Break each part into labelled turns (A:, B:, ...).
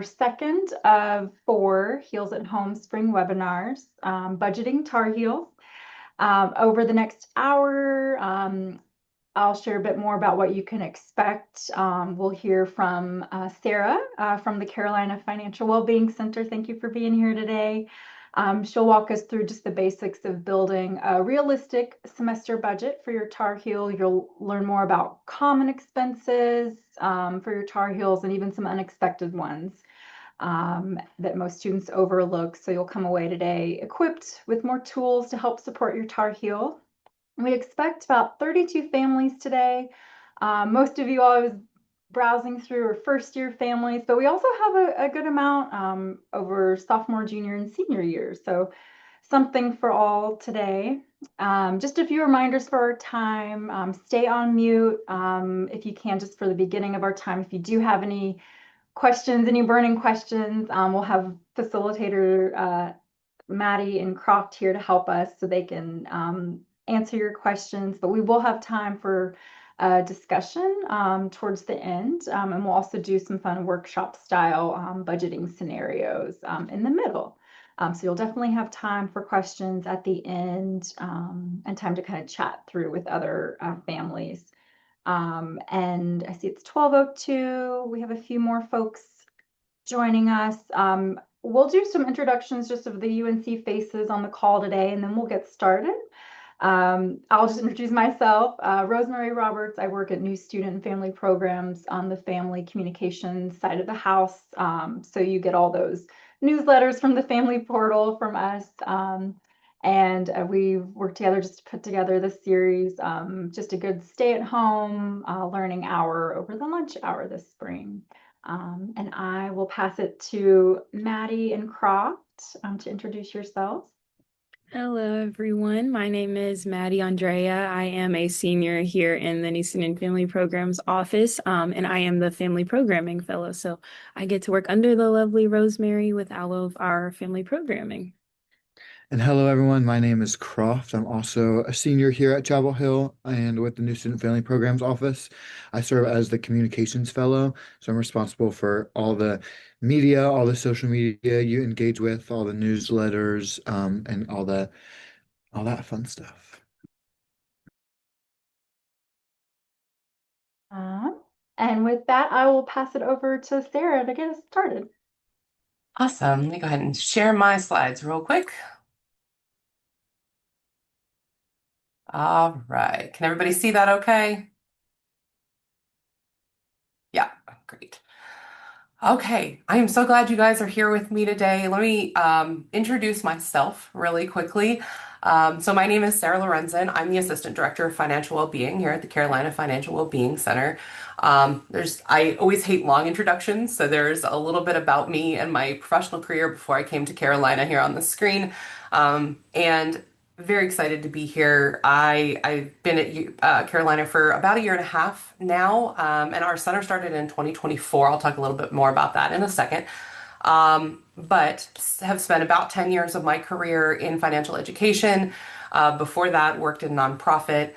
A: Second of four Heels at Home spring webinars, budgeting Tar Heels. Over the next hour, I'll share a bit more about what you can expect. We'll hear from Sarah from the Carolina Financial Wellbeing Center. Thank you for being here today. She'll walk us through just the basics of building a realistic semester budget for your Tar Heel. You'll learn more about common expenses for your Tar Heels and even some unexpected ones that most students overlook. So you'll come away today equipped with more tools to help support your Tar Heel. We expect about 32 families today. Most of you all, I was browsing through are first year families, but we also have a good amount over sophomore, junior, and senior years. So something for all today. Just a few reminders for our time. Stay on mute if you can, just for the beginning of our time. If you do have any questions, any burning questions, we'll have facilitator Maddie and Croft here to help us so they can answer your questions, but we will have time for discussion towards the end, and we'll also do some fun workshop style budgeting scenarios in the middle. So you'll definitely have time for questions at the end and time to kind of chat through with other families. And I see it's 12:02. We have a few more folks joining us. We'll do some introductions just of the UNC faces on the call today, and then we'll get started. I'll just introduce myself. Rosemary Roberts. I work at New Student and Family Programs on the family communications side of the house. So you get all those newsletters from the family portal from us. And we worked together just to put together this series, just a good stay-at-home learning hour over the lunch hour this spring. And I will pass it to Maddie and Croft to introduce yourselves.
B: Hello, everyone. My name is Maddie Andrea. I am a senior here in the New Student Family Programs office, and I am the Family Programming Fellow. So I get to work under the lovely Rosemary with all of our family programming.
C: And hello, everyone. My name is Croft. I'm also a senior here at Chapel Hill and with the New Student Family Programs Office. I serve as the Communications Fellow, so I'm responsible for all the media, all the social media you engage with, all the newsletters, and all that fun stuff.
A: And with that, I will pass it over to Sarah to get us started.
D: Awesome. Let me go ahead and share my slides real quick. All right. Can everybody see that okay? Yeah, great. Okay, I am so glad you guys are here with me today. Let me introduce myself really quickly. So my name is Sarah Lorenzen. I'm the Assistant Director of Financial Wellbeing here at the Carolina Financial Wellbeing Center. I always hate long introductions, so there's a little bit about me and my professional career before I came to Carolina here on the screen. And very excited to be here. I've been at Carolina for about a year and a half now, and our center started in 2024. I'll talk a little bit more about that in a second. But have spent about 10 years of my career in financial education. Before that, worked in nonprofit.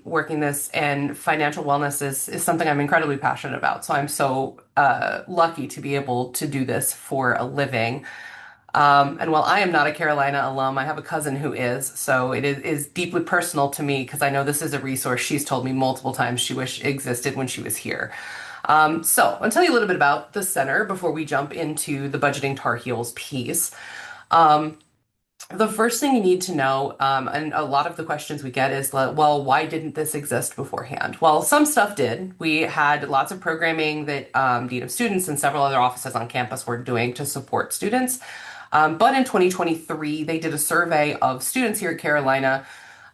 D: Working this and financial wellness is something I'm incredibly passionate about. So I'm so lucky to be able to do this for a living. And while I am not a Carolina alum, I have a cousin who is, so it is deeply personal to me because I know this is a resource she's told me multiple times she wished existed when she was here. So I'll tell you a little bit about the center before we jump into the budgeting Tar Heels piece. The first thing you need to know, and a lot of the questions we get is, well, why didn't this exist beforehand? Well, some stuff did. We had lots of programming that Dean of Students and several other offices on campus were doing to support students. But in 2023, they did a survey of students here at Carolina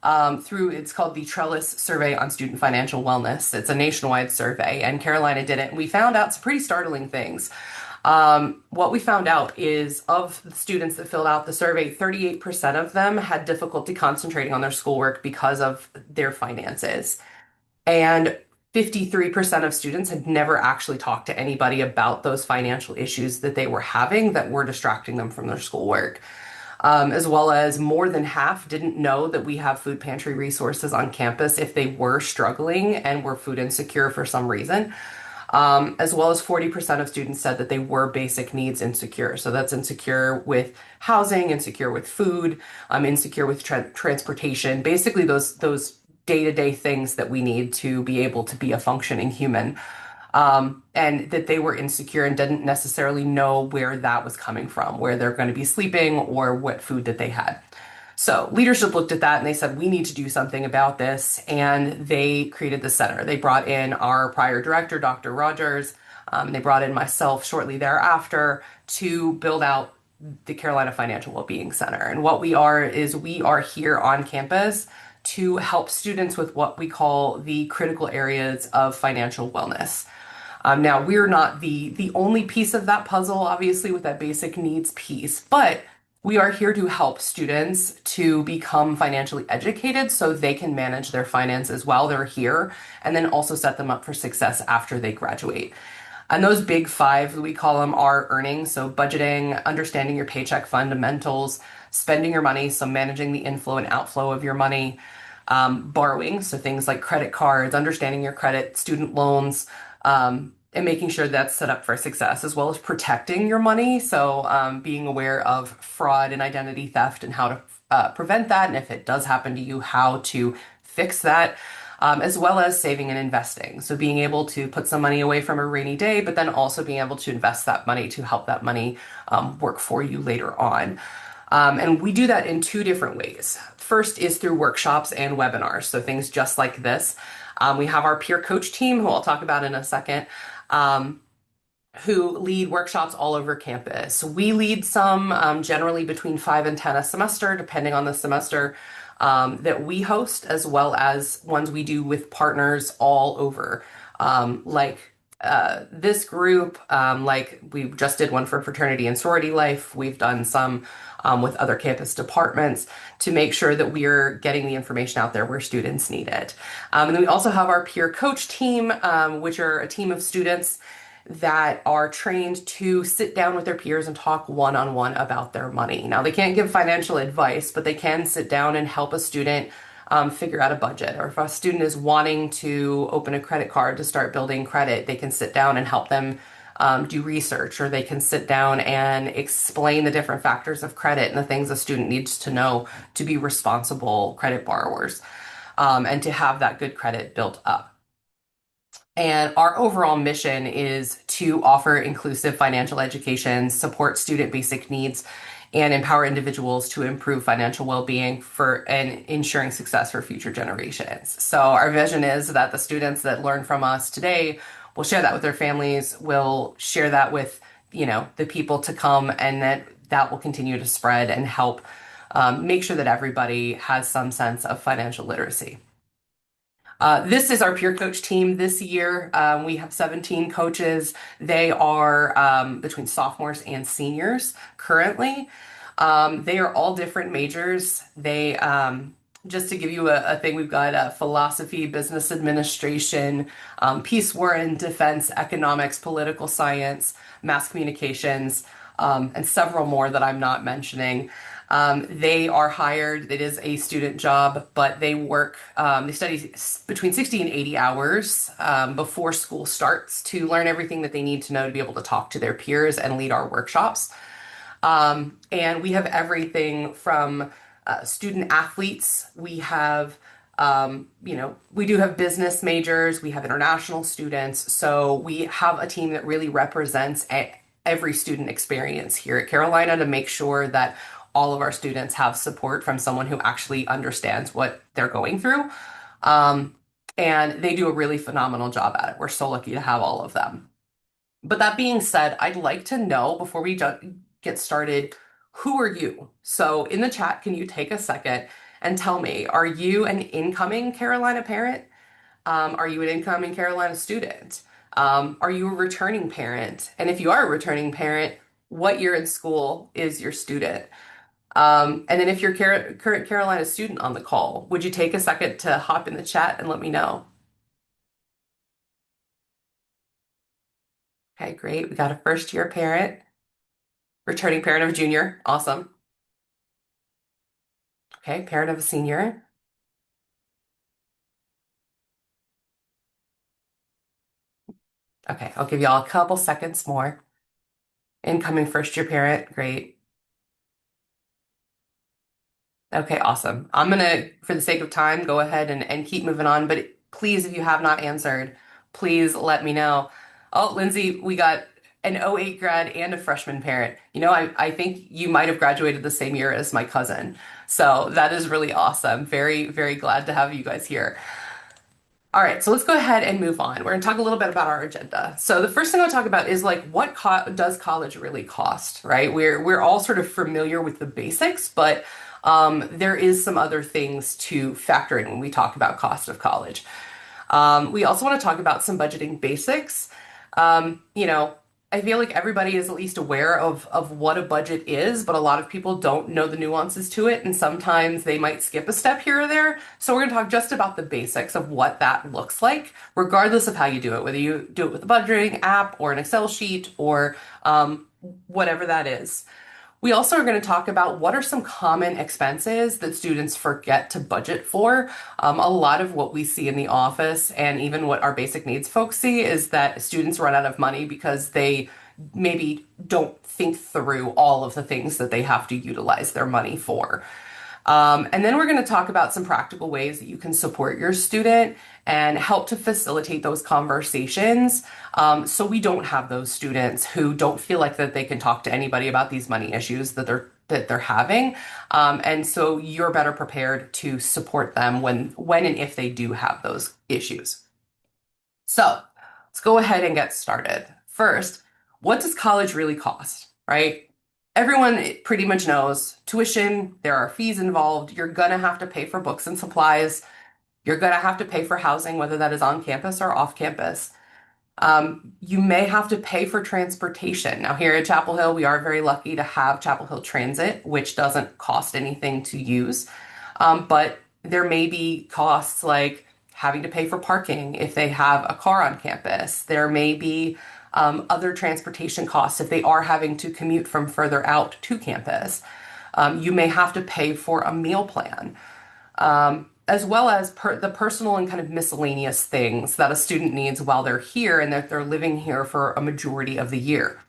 D: it's called the Trellis Survey on Student Financial Wellness. It's a nationwide survey, and Carolina did it. And we found out some pretty startling things. What we found out is of the students that filled out the survey, 38% of them had difficulty concentrating on their schoolwork because of their finances. And 53% of students had never actually talked to anybody about those financial issues that they were having that were distracting them from their schoolwork. As well as more than half didn't know that we have food pantry resources on campus if they were struggling and were food insecure for some reason. As well as 40% of students said that they were basic needs insecure. So that's insecure with housing, insecure with food, insecure with transportation, basically those day-to-day things that we need to be able to be a functioning human. And that they were insecure and didn't necessarily know where that was coming from, where they're going to be sleeping or what food that they had. So leadership looked at that and they said, we need to do something about this. And they created the center. They brought in our prior director, Dr. Rogers. They brought in myself shortly thereafter to build out the Carolina Financial Wellbeing Center. And what we are is we are here on campus to help students with what we call the critical areas of financial wellness. Now, we're not the only piece of that puzzle, obviously, with that basic needs piece, but we are here to help students to become financially educated so they can manage their finances while they're here and then also set them up for success after they graduate. And those big five, we call them, are earning, so budgeting, understanding your paycheck fundamentals, spending your money, so managing the inflow and outflow of your money, borrowing, so things like credit cards, understanding your credit, student loans, and making sure that's set up for success, as well as protecting your money. So being aware of fraud and identity theft and how to prevent that. And if it does happen to you, how to fix that, as well as saving and investing. So being able to put some money away from a rainy day, but then also being able to invest that money to help that money work for you later on. And we do that in two different ways. First is through workshops and webinars. So things just like this. We have our peer coach team, who I'll talk about in a second, who lead workshops all over campus. We lead some generally between 5 and 10 a semester, depending on the semester, that we host, as well as ones we do with partners all over. This group, like we just did one for fraternity and sorority life. We've done some with other campus departments to make sure that we're getting the information out there where students need it. And then we also have our peer coach team, which are a team of students that are trained to sit down with their peers and talk one-on-one about their money. Now, they can't give financial advice, but they can sit down and help a student figure out a budget. Or if a student is wanting to open a credit card to start building credit, they can sit down and help them do research, or they can sit down and explain the different factors of credit and the things a student needs to know to be responsible credit borrowers, and to have that good credit built up. And our overall mission is to offer inclusive financial education, support student basic needs, and empower individuals to improve financial well-being and ensuring success for future generations. So our vision is that the students that learn from us today will share that with their families, will share that with, the people to come, and that will continue to spread and help make sure that everybody has some sense of financial literacy. This is our peer coach team this year. We have 17 coaches. They are between sophomores and seniors currently. They are all different majors. They, just to give you a thing, we've got philosophy, business administration, peace, war and defense, economics, political science, mass communications, and several more that I'm not mentioning. They are hired. It is a student job, but they work, they study between 60 and 80 hours before school starts to learn everything that they need to know to be able to talk to their peers and lead our workshops. And we have everything from student athletes. We have, we do have business majors. We have international students. So we have a team that really represents every student experience here at Carolina to make sure that all of our students have support from someone who actually understands what they're going through. And they do a really phenomenal job at it. We're so lucky to have all of them. But that being said, I'd like to know, before we get started, who are you? So in the chat, can you take a second and tell me, are you an incoming Carolina parent? Are you an incoming Carolina student? Are you a returning parent? And if you are a returning parent, what year in school is your student? And then if you're a current Carolina student on the call, would you take a second to hop in the chat and let me know? Okay, great. We got a first year parent, returning parent of a junior. Awesome. Okay, parent of a senior. Okay, I'll give y'all a couple seconds more. Incoming first year parent, great. Okay, awesome. I'm gonna, for the sake of time, go ahead and keep moving on, but please, if you have not answered, please let me know. Oh, Lindsay, we got an '08 grad and a freshman parent. I think you might have graduated the same year as my cousin. So that is really awesome. Very, very glad to have you guys here. All right, so let's go ahead and move on. We're going to talk a little bit about our agenda. So the first thing I'll talk about is like what co does college really cost, right? We're all sort of familiar with the basics, but there is some other things to factor in when we talk about cost of college. We also want to talk about some budgeting basics. You know, I feel like everybody is at least aware of what a budget is, but a lot of people don't know the nuances to it, and sometimes they might skip a step here or there. So we're going to talk just about the basics of what that looks like, regardless of how you do it, whether you do it with a budgeting app or an Excel sheet or whatever that is. We also are going to talk about what are some common expenses that students forget to budget for. A lot of what we see in the office and even what our basic needs folks see is that students run out of money because they maybe don't think through all of the things that they have to utilize their money for. And then we're going to talk about some practical ways that you can support your student and help to facilitate those conversations, so we don't have those students who don't feel like that they can talk to anybody about these money issues that they're having. And so you're better prepared to support them when and if they do have those issues. So let's go ahead and get started. First, what does college really cost, right? Everyone pretty much knows tuition, there are fees involved. You're gonna have to pay for books and supplies. You're gonna have to pay for housing, whether that is on campus or off campus. You may have to pay for transportation. Now, here at Chapel Hill, we are very lucky to have Chapel Hill Transit, which doesn't cost anything to use. But there may be costs like having to pay for parking if they have a car on campus. There may be other transportation costs if they are having to commute from further out to campus. You may have to pay for a meal plan, as well as the personal and kind of miscellaneous things that a student needs while they're here and that they're living here for a majority of the year.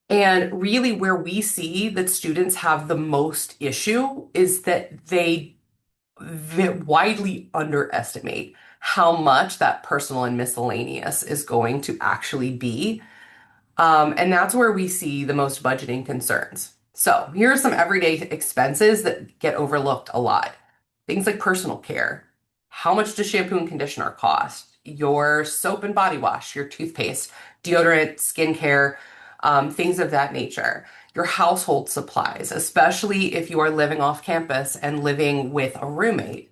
D: And really, where we see that students have the most issue is that they widely underestimate how much that personal and miscellaneous is going to actually be. And that's where we see the most budgeting concerns. So here are some everyday expenses that get overlooked a lot. Things like personal care. How much does shampoo and conditioner cost? Your soap and body wash, your toothpaste, deodorant, skincare, things of that nature. Your household supplies, especially if you are living off campus and living with a roommate.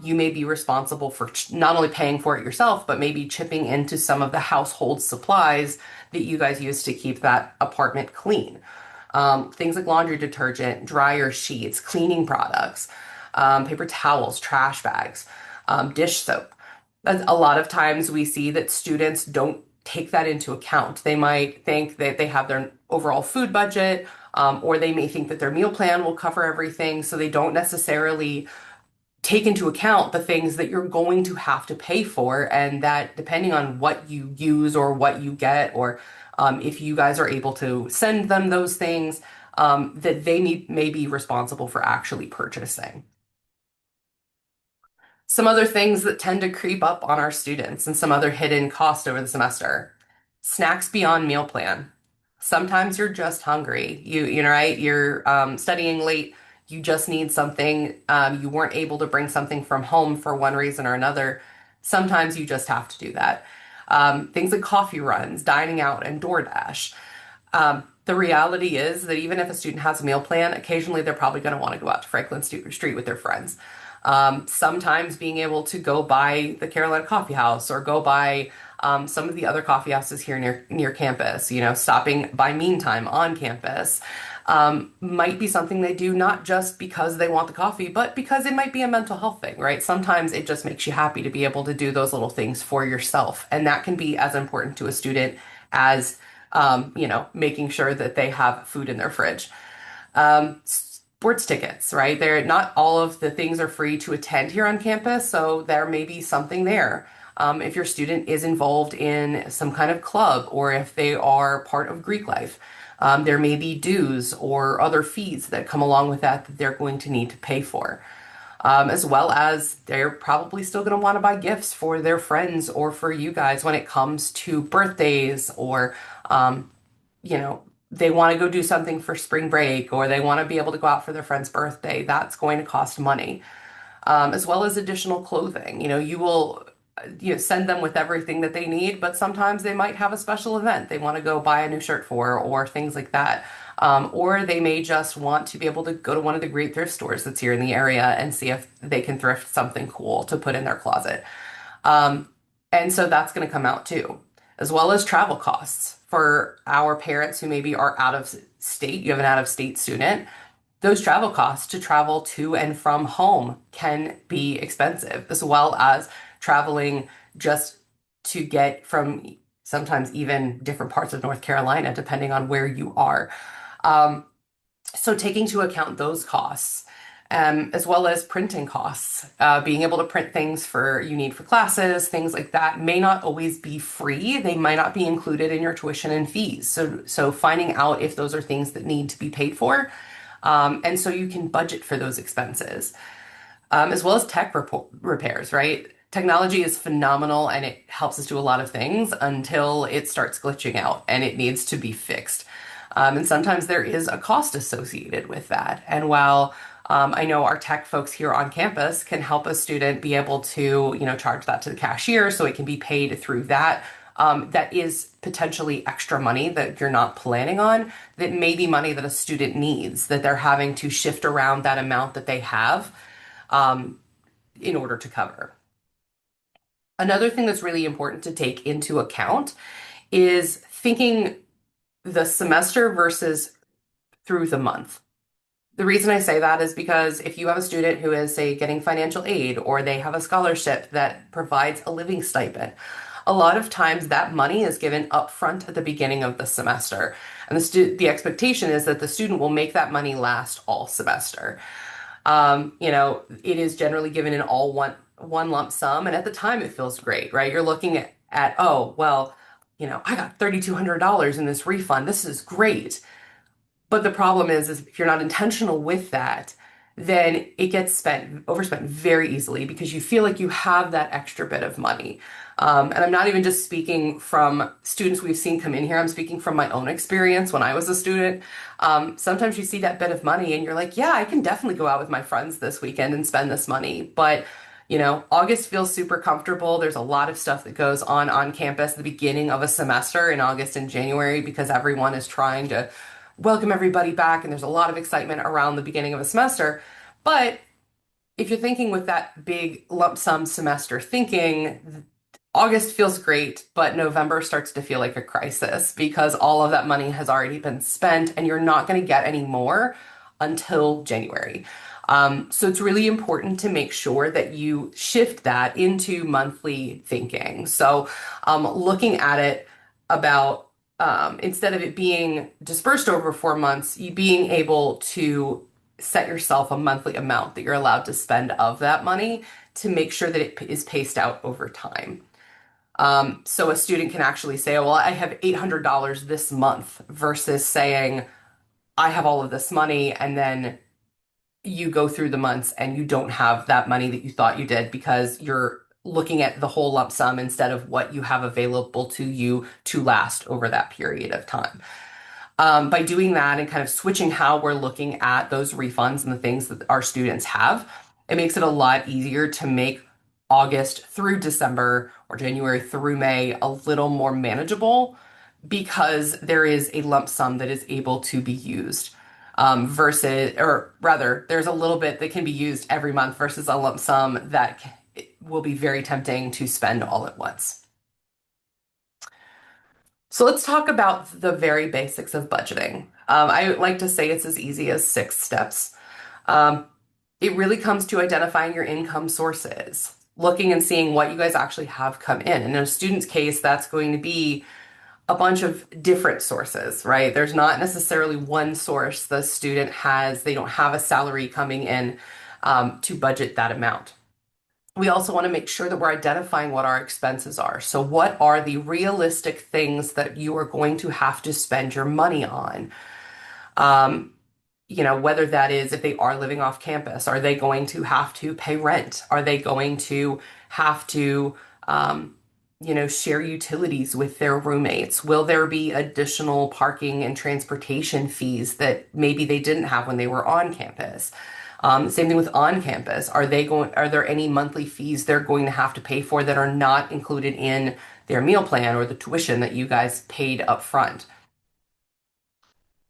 D: You may be responsible for not only paying for it yourself, but maybe chipping into some of the household supplies that you guys use to keep that apartment clean. Things like laundry detergent, dryer sheets, cleaning products, paper towels, trash bags, dish soap. A lot of times we see that students don't take that into account. They might think that they have their overall food budget, or they may think that their meal plan will cover everything, so they don't necessarily take into account the things that you're going to have to pay for, and that depending on what you use or what you get, or if you guys are able to send them those things, that may be responsible for actually purchasing. Some other things that tend to creep up on our students and some other hidden cost over the semester. Snacks beyond meal plan. Sometimes you're just hungry. You know, right? You're studying late. You just need something. You weren't able to bring something from home for one reason or another. Sometimes you just have to do that. Things like coffee runs, dining out, and DoorDash. The reality is that even if a student has a meal plan, occasionally they're probably going to want to go out to Franklin Street with their friends. Sometimes being able to go by the Carolina Coffee House or go by some of the other coffee houses here near campus, you know, stopping by Meantime on campus, might be something they do not just because they want the coffee, but because it might be a mental health thing, right? Sometimes it just makes you happy to be able to do those little things for yourself. And that can be as important to a student as, you know, making sure that they have food in their fridge. Sports tickets, right? Not all of the things are free to attend here on campus, so there may be something there. if your student is involved in some kind of club or if they are part of Greek life. There may be dues or other fees that come along with that that they're going to need to pay for. As well as they're probably still going to want to buy gifts for their friends or for you guys when it comes to birthdays or, you know, they want to go do something for spring break or they want to be able to go out for their friend's birthday. That's going to cost money. As well as additional clothing. You will send them with everything that they need, but sometimes they might have a special event they want to go buy a new shirt for or things like that. Or they may just want to be able to go to one of the great thrift stores that's here in the area and see if they can thrift something cool to put in their closet. And so that's going to come out too, as well as travel costs for our parents who maybe are out of state. You have an out of state student. Those travel costs to travel to and from home can be expensive, as well as traveling just to get from sometimes even different parts of North Carolina, depending on where you are. So taking into account those costs, as well as printing costs, being able to print things you need for classes, things like that may not always be free. They might not be included in your tuition and fees. So finding out if those are things that need to be paid for. And so you can budget for those expenses, as well as tech repairs, right? Technology is phenomenal and it helps us do a lot of things until it starts glitching out and it needs to be fixed. And sometimes there is a cost associated with that. And while I know our tech folks here on campus can help a student be able to, charge that to the cashier so it can be paid through that. That is potentially extra money that you're not planning on, that may be money that a student needs, that they're having to shift around that amount that they have in order to cover. Another thing that's really important to take into account is thinking the semester versus through the month. The reason I say that is because if you have a student who is, say, getting financial aid or they have a scholarship that provides a living stipend, a lot of times that money is given upfront at the beginning of the semester. And the expectation is that the student will make that money last all semester. It is generally given in all one lump sum. And at the time it feels great, right? You're looking at oh, well, I got $3,200 in this refund. This is great. But the problem is if you're not intentional with that, then it gets overspent very easily because you feel like you have that extra bit of money. And I'm not even just speaking from students we've seen come in here. I'm speaking from my own experience when I was a student. Sometimes you see that bit of money and you're like, yeah, I can definitely go out with my friends this weekend and spend this money. But August feels super comfortable. There's a lot of stuff that goes on campus at the beginning of a semester in August and January because everyone is trying to welcome everybody back and there's a lot of excitement around the beginning of a semester. But if you're thinking with that big lump sum semester thinking, August feels great, but November starts to feel like a crisis because all of that money has already been spent and you're not going to get any more until January. So it's really important to make sure that you shift that into monthly thinking. So looking at it about instead of it being dispersed over 4 months, you being able to set yourself a monthly amount that you're allowed to spend of that money to make sure that it is paced out over time. So a student can actually say, well, I have $800 this month versus saying, I have all of this money, and then you go through the months and you don't have that money that you thought you did because you're looking at the whole lump sum instead of what you have available to you to last over that period of time. By doing that and kind of switching how we're looking at those refunds and the things that our students have, it makes it a lot easier to make August through December or January through May a little more manageable because there is a lump sum that is able to be used there's a little bit that can be used every month versus a lump sum that will be very tempting to spend all at once. So let's talk about the very basics of budgeting. I like to say it's as easy as 6 steps. It really comes to identifying your income sources, looking and seeing what you guys actually have come in. And in a student's case, that's going to be a bunch of different sources, right? There's not necessarily one source the student has. They don't have a salary coming in to budget that amount. we also want to make sure that we're identifying what our expenses are. So, what are the realistic things that you are going to have to spend your money on? Um, whether that is if they are living off campus, are they going to have to pay rent? Are they going to have to, share utilities with their roommates? Will there be additional parking and transportation fees that maybe they didn't have when they were on campus? Same thing with on campus. Are there any monthly fees they're going to have to pay for that are not included in their meal plan or the tuition that you guys paid up front?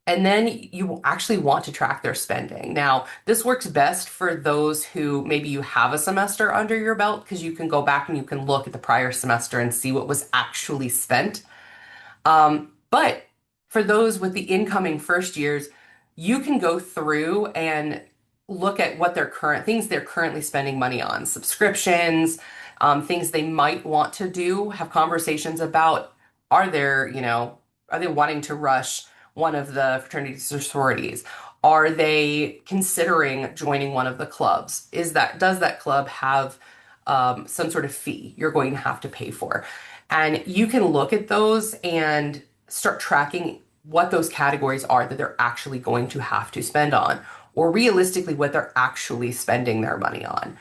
D: And then you actually want to track their spending. Now, this works best for those who maybe you have a semester under your belt because you can go back and you can look at the prior semester and see what was actually spent. But for those with the incoming first years, you can go through and look at what their current things they're currently spending money on, subscriptions, things they might want to do, have conversations about are they wanting to rush one of the fraternities or sororities? Are they considering joining one of the clubs? Does that club have some sort of fee you're going to have to pay for? And you can look at those and start tracking what those categories are that they're actually going to have to spend on, or realistically what they're actually spending their money on.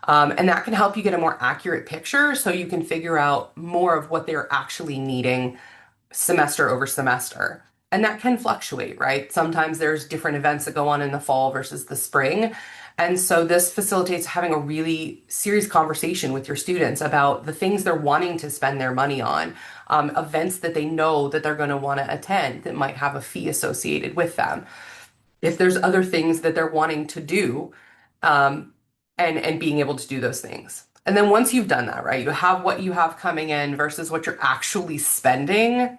D: And that can help you get a more accurate picture so you can figure out more of what they're actually needing semester over semester. And that can fluctuate, right? Sometimes there's different events that go on in the fall versus the spring. And so this facilitates having a really serious conversation with your students about the things they're wanting to spend their money on, events that they know that they're going to want to attend that might have a fee associated with them. If there's other things that they're wanting to do, and being able to do those things. And then once you've done that, right, you have what you have coming in versus what you're actually spending,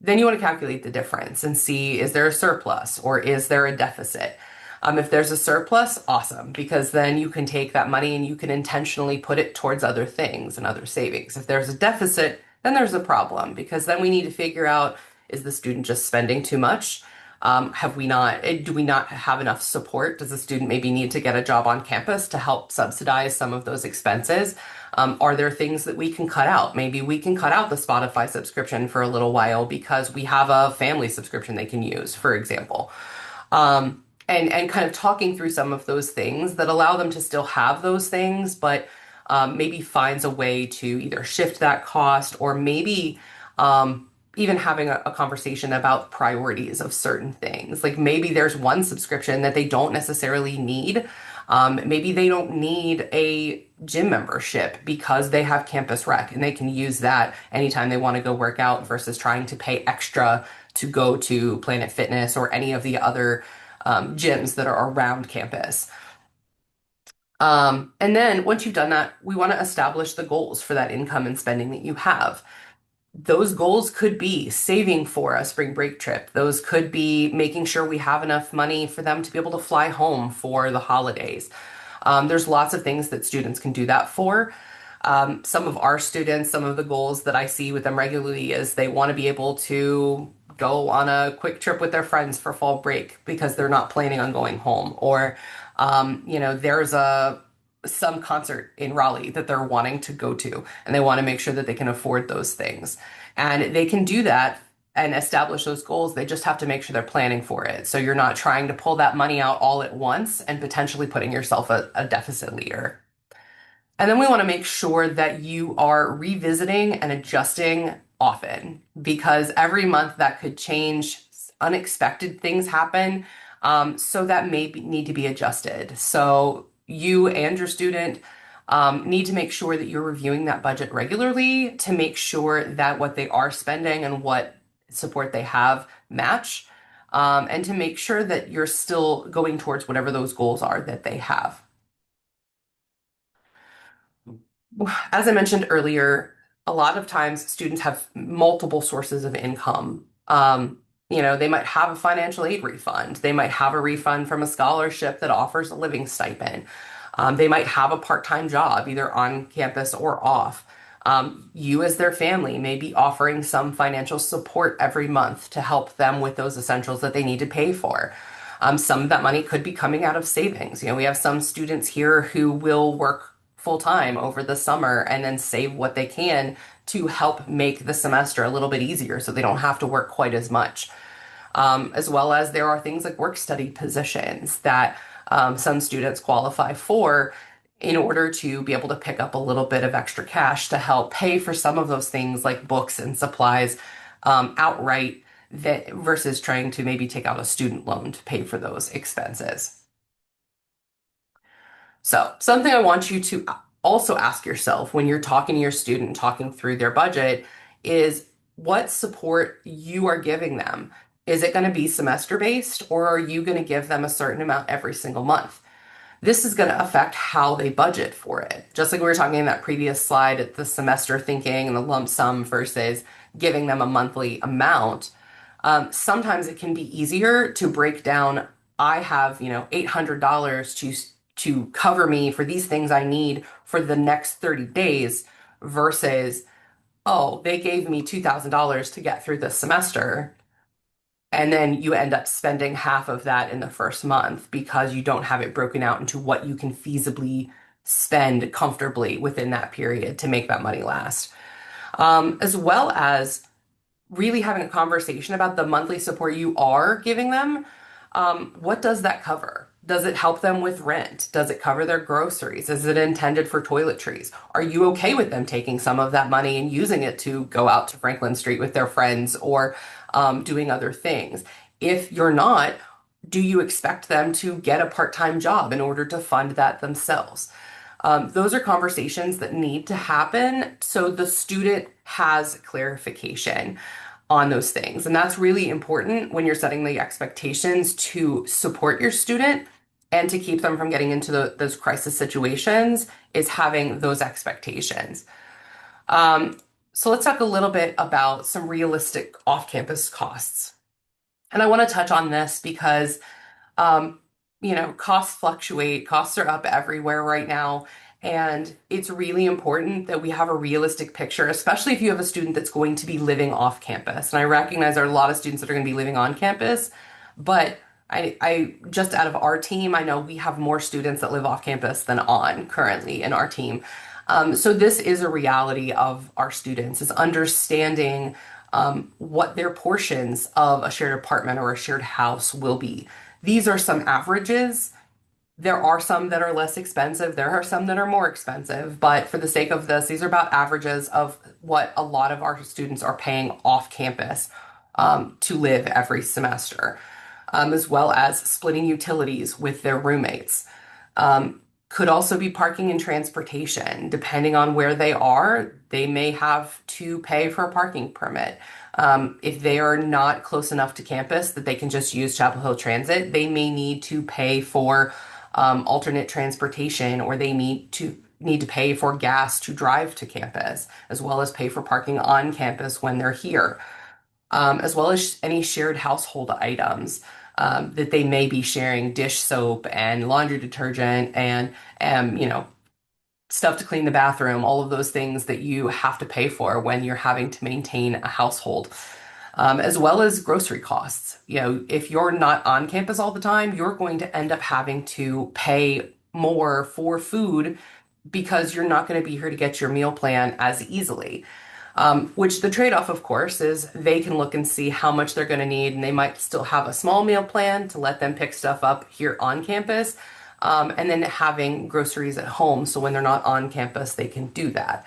D: then you want to calculate the difference and see, is there a surplus or is there a deficit? If there's a surplus, awesome, because then you can take that money and you can intentionally put it towards other things and other savings. If there's a deficit, then there's a problem because then we need to figure out, is the student just spending too much? Do we not have enough support? Does the student maybe need to get a job on campus to help subsidize some of those expenses? Are there things that we can cut out? Maybe we can cut out the Spotify subscription for a little while because we have a family subscription they can use, for example. And kind of talking through some of those things that allow them to still have those things, but maybe finds a way to either shift that cost or maybe even having a conversation about priorities of certain things. Like maybe there's one subscription that they don't necessarily need. Maybe they don't need a gym membership because they have Campus Rec and they can use that anytime they want to go work out versus trying to pay extra to go to Planet Fitness or any of the other gyms that are around campus. And then once you've done that, we want to establish the goals for that income and spending that you have. Those goals could be saving for a spring break trip. Those could be making sure we have enough money for them to be able to fly home for the holidays. There's lots of things that students can do that for. Some of our students, some of the goals that I see with them regularly is they want to be able to go on a quick trip with their friends for fall break because they're not planning on going home. Or, there's some concert in Raleigh that they're wanting to go to, and they want to make sure that they can afford those things. And they can do that and establish those goals. They just have to make sure they're planning for it. So you're not trying to pull that money out all at once and potentially putting yourself a deficit later. And then we want to make sure that you are revisiting and adjusting often because every month that could change. Unexpected things happen. So that may need to be adjusted. So you and your student need to make sure that you're reviewing that budget regularly to make sure that what they are spending and what support they have match, and to make sure that you're still going towards whatever those goals are that they have. As I mentioned earlier, a lot of times students have multiple sources of income. They might have a financial aid refund. They might have a refund from a scholarship that offers a living stipend. They might have a part-time job, either on campus or off. You as their family may be offering some financial support every month to help them with those essentials that they need to pay for. Some of that money could be coming out of savings. We have some students here who will work full time over the summer and then save what they can to help make the semester a little bit easier so they don't have to work quite as much. As well as there are things like work study positions that some students qualify for in order to be able to pick up a little bit of extra cash to help pay for some of those things like books and supplies outright versus trying to maybe take out a student loan to pay for those expenses. So, something I want you to also ask yourself when you're talking to your student, talking through their budget, is what support you are giving them. Is it going to be semester based, or are you going to give them a certain amount every single month? This is going to affect how they budget for it. Just like we were talking in that previous slide at the semester thinking and the lump sum versus giving them a monthly amount. Sometimes it can be easier to break down, I have, $800 to cover me for these things I need for the next 30 days versus, oh, they gave me $2,000 to get through this semester. And then you end up spending half of that in the first month because you don't have it broken out into what you can feasibly spend comfortably within that period to make that money last. As well as really having a conversation about the monthly support you are giving them. What does that cover? Does it help them with rent? Does it cover their groceries? Is it intended for toiletries? Are you okay with them taking some of that money and using it to go out to Franklin Street with their friends or doing other things? If you're not, do you expect them to get a part-time job in order to fund that themselves? Those are conversations that need to happen so the student has clarification on those things. And that's really important when you're setting the expectations to support your student and to keep them from getting into those crisis situations is having those expectations. So let's talk a little bit about some realistic off-campus costs. And I want to touch on this because costs fluctuate, costs are up everywhere right now. And it's really important that we have a realistic picture, especially if you have a student that's going to be living off campus. And I recognize there are a lot of students that are going to be living on campus, but I just out of our team, I know we have more students that live off campus than on currently in our team. So this is a reality of our students, is understanding what their portions of a shared apartment or a shared house will be. These are some averages. There are some that are less expensive. There are some that are more expensive. But for the sake of this, these are about averages of what a lot of our students are paying off campus to live every semester, as well as splitting utilities with their roommates. Could also be parking and transportation. Depending on where they are, they may have to pay for a parking permit. If they are not close enough to campus that they can just use Chapel Hill Transit, they may need to pay for alternate transportation, or they need to pay for gas to drive to campus, as well as pay for parking on campus when they're here, as well as any shared household items that they may be sharing, dish soap and laundry detergent and stuff to clean the bathroom, all of those things that you have to pay for when you're having to maintain a household. As well as grocery costs. If you're not on campus all the time, you're going to end up having to pay more for food because you're not going to be here to get your meal plan as easily. Which the trade-off, of course, is they can look and see how much they're going to need, and they might still have a small meal plan to let them pick stuff up here on campus, and then having groceries at home so when they're not on campus, they can do that.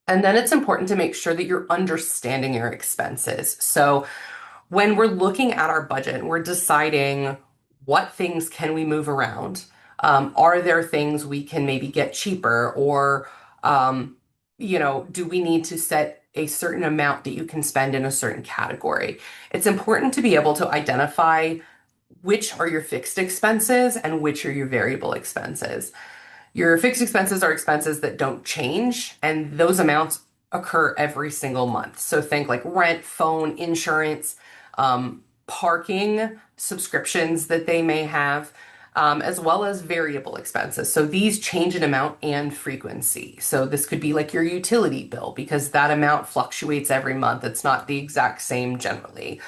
D: And then it's important to make sure that you're understanding your expenses. So when we're looking at our budget, we're deciding what things can we move around. Are there things we can maybe get cheaper, or do we need to set a certain amount that you can spend in a certain category? It's important to be able to identify which are your fixed expenses and which are your variable expenses. Your fixed expenses are expenses that don't change, and those amounts occur every single month. So think like rent, phone, insurance, parking, subscriptions that they may have, as well as variable expenses. So these change in amount and frequency. So this could be like your utility bill, because that amount fluctuates every month. It's not the exact same generally.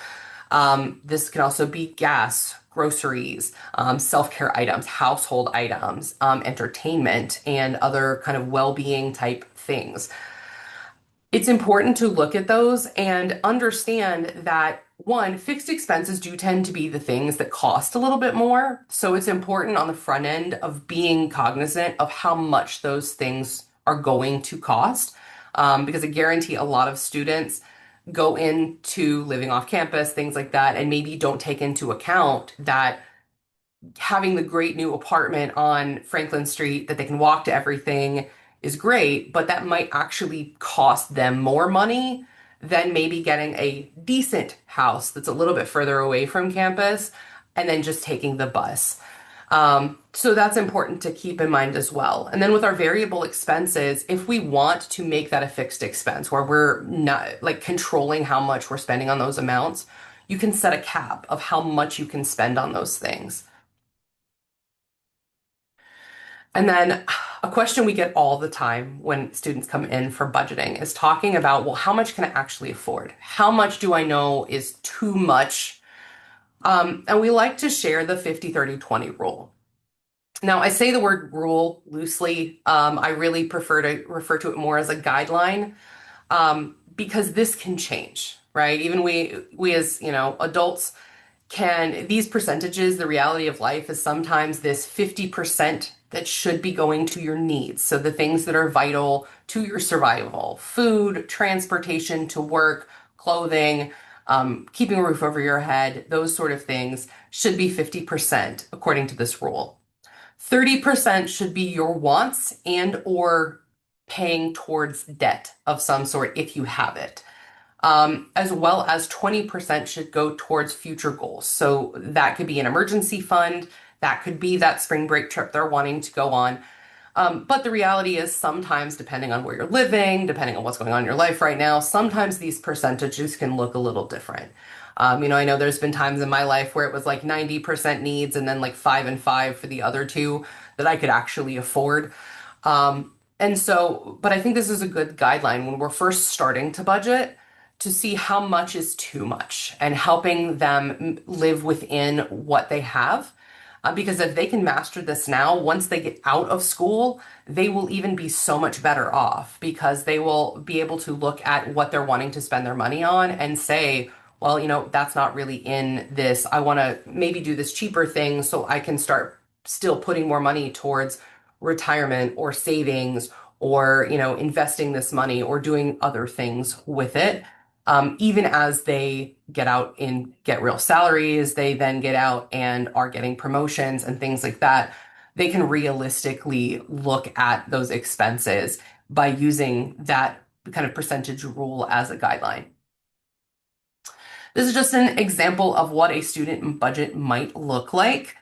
D: This can also be gas, groceries, self-care items, household items, entertainment, and other kind of well-being type things. It's important to look at those and understand that one, fixed expenses do tend to be the things that cost a little bit more. So it's important on the front end of being cognizant of how much those things are going to cost. Because I guarantee a lot of students go into living off campus, things like that, and maybe don't take into account that having the great new apartment on Franklin Street that they can walk to everything is great, but that might actually cost them more money than maybe getting a decent house that's a little bit further away from campus and then just taking the bus. So that's important to keep in mind as well. And then with our variable expenses, if we want to make that a fixed expense where we're not like controlling how much we're spending on those amounts, you can set a cap of how much you can spend on those things. And then a question we get all the time when students come in for budgeting is talking about, well, how much can I actually afford? How much do I know is too much? And we like to share the 50-30-20 rule. Now, I say the word rule loosely. I really prefer to refer to it more as a guideline, because this can change, right? Even we as, adults can, these percentages, the reality of life is sometimes this 50% that should be going to your needs. So the things that are vital to your survival, food, transportation to work, clothing, keeping a roof over your head, those sort of things should be 50% according to this rule. 30% should be your wants and or paying towards debt of some sort if you have it. As well as 20% should go towards future goals. So that could be an emergency fund, that could be that spring break trip they're wanting to go on. But the reality is sometimes, depending on where you're living, depending on what's going on in your life right now, sometimes these percentages can look a little different. I know there's been times in my life where it was like 90% needs and then like 5 and 5 for the other two that I could actually afford. And so, but I think this is a good guideline when we're first starting to budget to see how much is too much and helping them live within what they have. Because if they can master this now, once they get out of school, they will even be so much better off because they will be able to look at what they're wanting to spend their money on and say, well, that's not really in this. I want to maybe do this cheaper thing so I can start still putting more money towards retirement or savings or, investing this money or doing other things with it. Even as they get out and get real salaries, they then get out and are getting promotions and things like that. They can realistically look at those expenses by using that kind of percentage rule as a guideline. This is just an example of what a student budget might look like.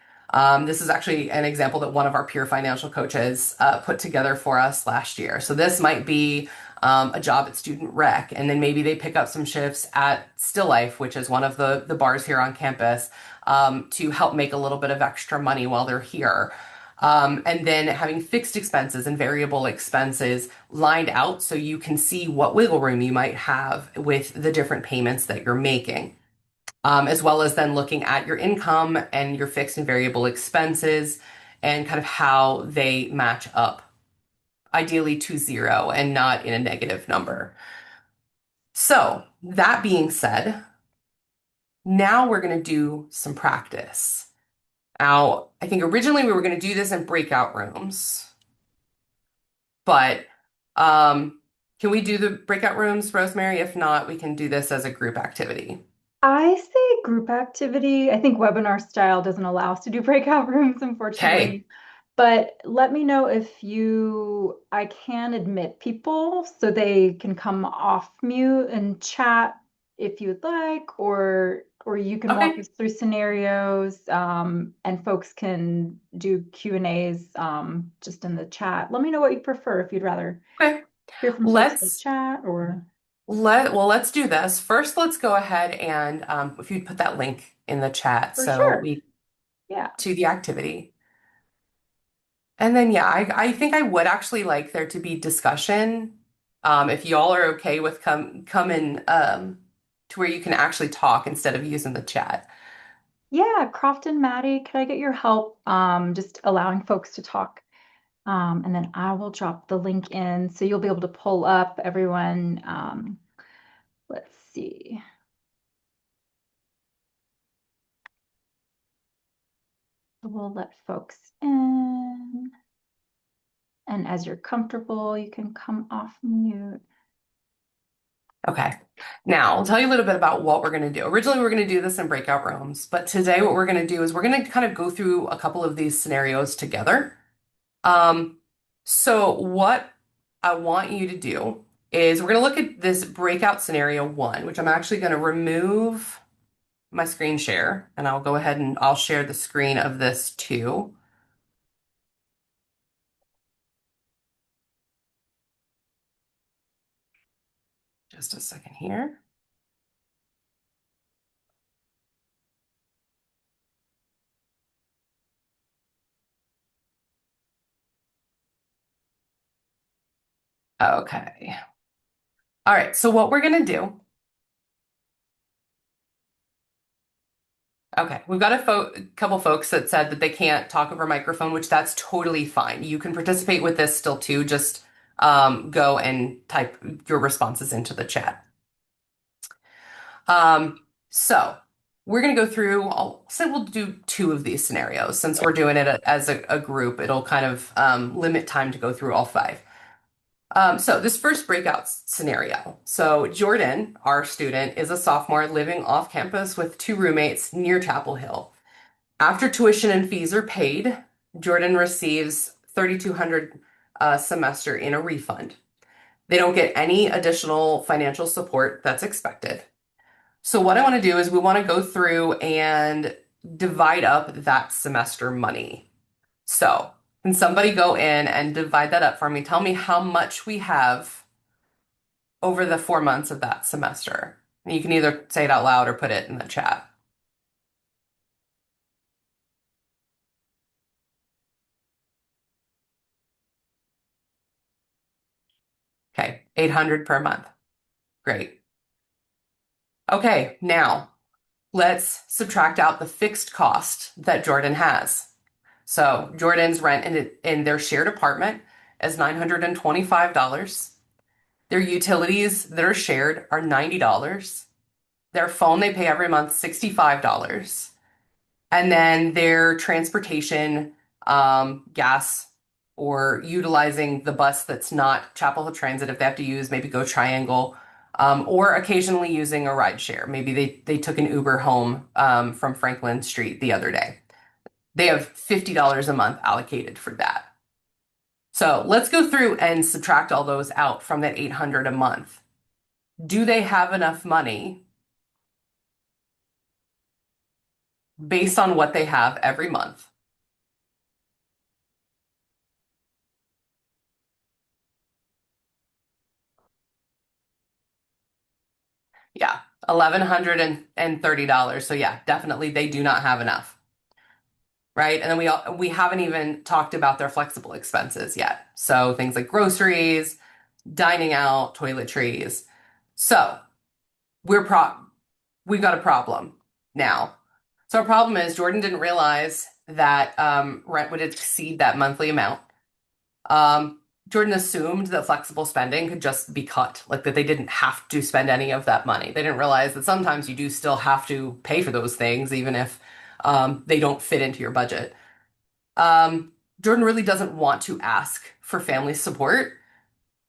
D: This is actually an example that one of our peer financial coaches put together for us last year. So this might be a job at Student Rec, and then maybe they pick up some shifts at Still Life, which is one of the bars here on campus, to help make a little bit of extra money while they're here. And then having fixed expenses and variable expenses lined out so you can see what wiggle room you might have with the different payments that you're making. As well as then looking at your income and your fixed and variable expenses and kind of how they match up, ideally to zero and not in a negative number. So that being said, now we're going to do some practice. Now, I think originally we were going to do this in breakout rooms, but can we do the breakout rooms, Rosemary? If not, we can do this as a group activity.
A: I say group activity. I think webinar style doesn't allow us to do breakout rooms, unfortunately.
D: Okay.
A: But let me know if I can admit people so they can come off mute and chat if you'd like, or you can walk
D: Okay.
A: us through scenarios, and folks can do Q&As just in the chat. Let me know what you prefer, if you'd rather
D: Okay.
A: hear from folks in the
D: Let's
A: chat or.
D: let's do this. First, let's go ahead and if you'd put that link in the chat
A: For
D: so
A: sure.
D: we
A: Yeah.
D: to the activity. And then yeah, I think I would actually like there to be discussion. If y'all are okay with come and to where you can actually talk instead of using the chat.
A: Yeah, Croft and Maddie, could I get your help just allowing folks to talk? And then I will drop the link in so you'll be able to pull up everyone. Let's see. We'll let folks in. And as you're comfortable, you can come off mute.
D: Okay. Now, I'll tell you a little bit about what we're going to do. Originally, we were going to do this in breakout rooms, but today what we're going to do is we're going to kind of go through a couple of these scenarios together. So what I want you to do is we're going to look at this breakout scenario 1, which I'm actually going to remove my screen share, and I'll go ahead and I'll share the screen of this too. Just a second here. Okay. All right, so what we're going to do. Okay, we've got a couple folks that said that they can't talk over microphone, which that's totally fine. You can participate with this still too. Just go and type your responses into the chat. So we're going to go through, I'll say we'll do 2 of these scenarios. Since we're doing it as a group, it'll kind of limit time to go through all 5. So this first breakout scenario. So Jordan, our student, is a sophomore living off campus with 2 roommates near Chapel Hill. After tuition and fees are paid, Jordan receives $3,200 a semester in a refund. They don't get any additional financial support that's expected. So what I want to do is we want to go through and divide up that semester money. So can somebody go in and divide that up for me? Tell me how much we have over the 4 months of that semester. And you can either say it out loud or put it in the chat. Okay, 800 per month. Great. Okay, now let's subtract out the fixed cost that Jordan has. So Jordan's rent in their shared apartment is $925. Their utilities that are shared are $90. Their phone they pay every month, $65. And then their transportation, gas, or utilizing the bus that's not Chapel Hill Transit if they have to use maybe Go Triangle, or occasionally using a ride share. Maybe they took an Uber home from Franklin Street the other day. They have $50 a month allocated for that. So let's go through and subtract all those out from that 800 a month. Do they have enough money based on what they have every month? Yeah, $1,130. So yeah, definitely they do not have enough. Right? And then we haven't even talked about their flexible expenses yet. So things like groceries, dining out, toiletries. So we've got a problem now. So our problem is Jordan didn't realize that rent would exceed that monthly amount. Jordan assumed that flexible spending could just be cut, like that they didn't have to spend any of that money. They didn't realize that sometimes you do still have to pay for those things, even if they don't fit into your budget. Jordan really doesn't want to ask for family support.